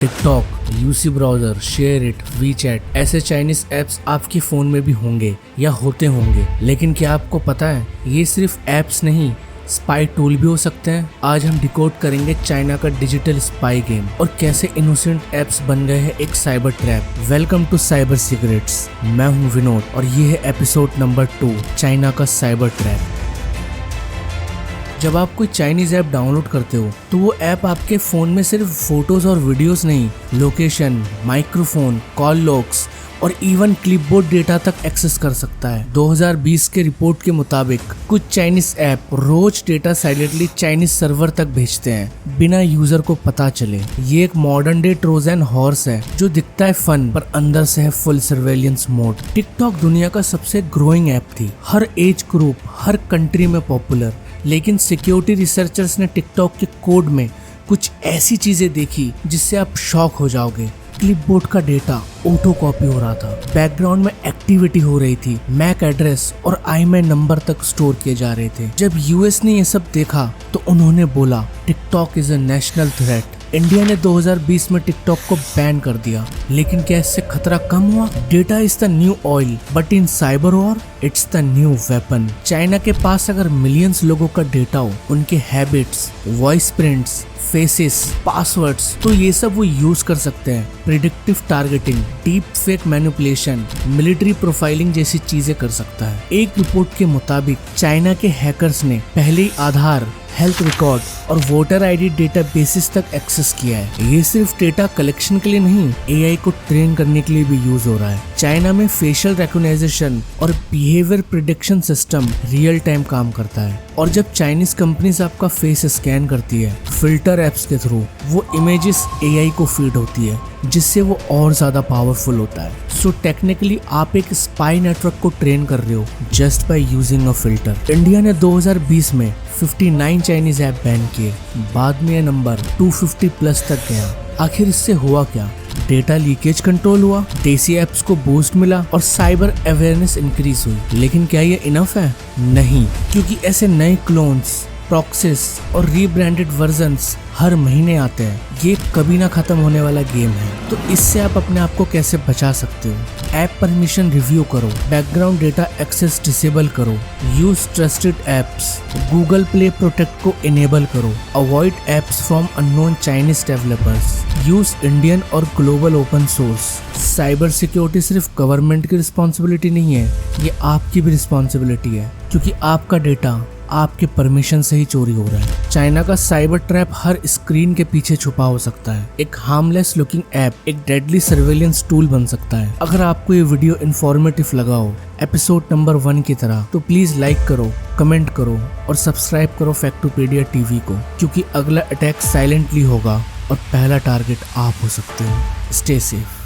TikTok, UC browser, share it, WeChat, ऐसे Chinese apps आपके phone में भी होंगे या होते होंगे। लेकिन क्या आपको पता है ये सिर्फ ऐप्स नहीं, स्पाई टूल भी हो सकते हैं। आज हम डिकोड करेंगे चाइना का डिजिटल स्पाई गेम और कैसे इनोसेंट ऐप्स बन गए हैं एक cyber trap. Welcome to cyber secrets. मैं हूं विनोद और ये है एपिसोड नंबर 2, चाइना का साइबर ट्रैप। जब आप कोई चाइनीज ऐप डाउनलोड करते हो तो वो ऐप आपके फोन में सिर्फ फोटोज और वीडियोस नहीं, लोकेशन, माइक्रोफोन, कॉल लॉग्स और इवन क्लिपबोर्ड डेटा तक एक्सेस कर सकता है। 2020 के रिपोर्ट के मुताबिक कुछ चाइनीज ऐप रोज डेटा साइलेंटली चाइनीज सर्वर तक भेजते हैं बिना यूजर को पता चले। ये एक मॉडर्न डे ट्रोजन हॉर्स है जो दिखता है फन पर अंदर से है फुल सर्वेलियंस मोड। टिकटॉक दुनिया का सबसे ग्रोइंग ऐप थी, हर एज ग्रुप, हर कंट्री में पॉपुलर। लेकिन सिक्योरिटी रिसर्चर्स ने टिकटॉक के कोड में कुछ ऐसी चीजें देखी जिससे आप शॉक हो जाओगे। क्लिपबोर्ड का डेटा ऑटो कॉपी हो रहा था, बैकग्राउंड में एक्टिविटी हो रही थी, मैक एड्रेस और आईएमआई नंबर तक स्टोर किए जा रहे थे। जब यूएस ने ये सब देखा तो उन्होंने बोला TikTok is a national threat. India ने 2020 में टिकटॉक को बैन कर दिया। लेकिन क्या इससे खतरा कम हुआ? Data is the new oil but in cyber war it's the new weapon. China के पास अगर मिलियंस लोगों का डेटा हो, उनके habits, voice prints, faces, passwords, तो ये सब वो यूज कर सकते हैं। Predictive targeting, deep fake manipulation, military profiling जैसी चीजें कर सकता है। एक रिपोर्ट के मुताबिक चाइना के हैकर्स ने पहले ही आधार, हेल्थ रिकॉर्ड और वोटर आईडी डेटा बेसिस तक एक्सेस किया है। ये सिर्फ डेटा कलेक्शन के लिए नहीं, एआई को ट्रेन करने के लिए भी यूज हो रहा है। चाइना में फेशियल रिकॉग्निशन और behaviour prediction system real time काम करता है। और जब चाइनीज कंपनीज आपका फेस स्कैन करती है फिल्टर एप्स के थ्रू, वो इमेजेस एआई को फीड होती है जिससे वो और ज्यादा पावरफुल होता है। सो टेक्निकली आप एक स्पाई नेटवर्क को ट्रेन कर रहे हो just by using a filter. India ने 2020 में 59 चाइनीज ऐप बैन किए, बाद में ये नंबर 250 प्लस तक गया। आखिर इससे हुआ क्या? डेटा लीकेज कंट्रोल हुआ, देसी ऐप्स को बूस्ट मिला और साइबर अवेयरनेस इंक्रीज हुई। लेकिन क्या ये इनफ है? नहीं, क्योंकि ऐसे नए क्लोन्स, प्रॉक्सीज और रीब्रांडेड वर्जन्स हर महीने आते हैं। ये कभी ना खत्म होने वाला गेम है। तो इससे आप अपने आप को कैसे बचा सकते हो? ऐप परमिशन रिव्यू करो, बैकग्राउंड डेटा एक्सेस डिसेबल करो, use trusted apps, Google Play Protect को इनेबल करो, avoid apps from unknown Chinese developers, use Indian और global open source. Cyber security सिर्फ गवर्नमेंट की रिस्पॉन्सिबिलिटी नहीं है, ये आपकी भी रिस्पॉन्सिबिलिटी है, क्योंकि आपका डेटा आपके परमिशन से ही चोरी हो रहा है। चाइना का साइबर ट्रैप हर स्क्रीन के पीछे छुपा हो सकता है। एक हार्मलेस लुकिंग ऐप एक डेडली सर्वेलेंस टूल बन सकता है। अगर आपको ये वीडियो इन्फॉर्मेटिव लगा हो एपिसोड नंबर 1 की तरह, तो प्लीज लाइक करो, कमेंट करो और सब्सक्राइब करो फैक्टोपीडिया टीवी को, क्योंकि अगला अटैक साइलेंटली होगा और पहला टारगेट आप हो सकते हो। Stay safe.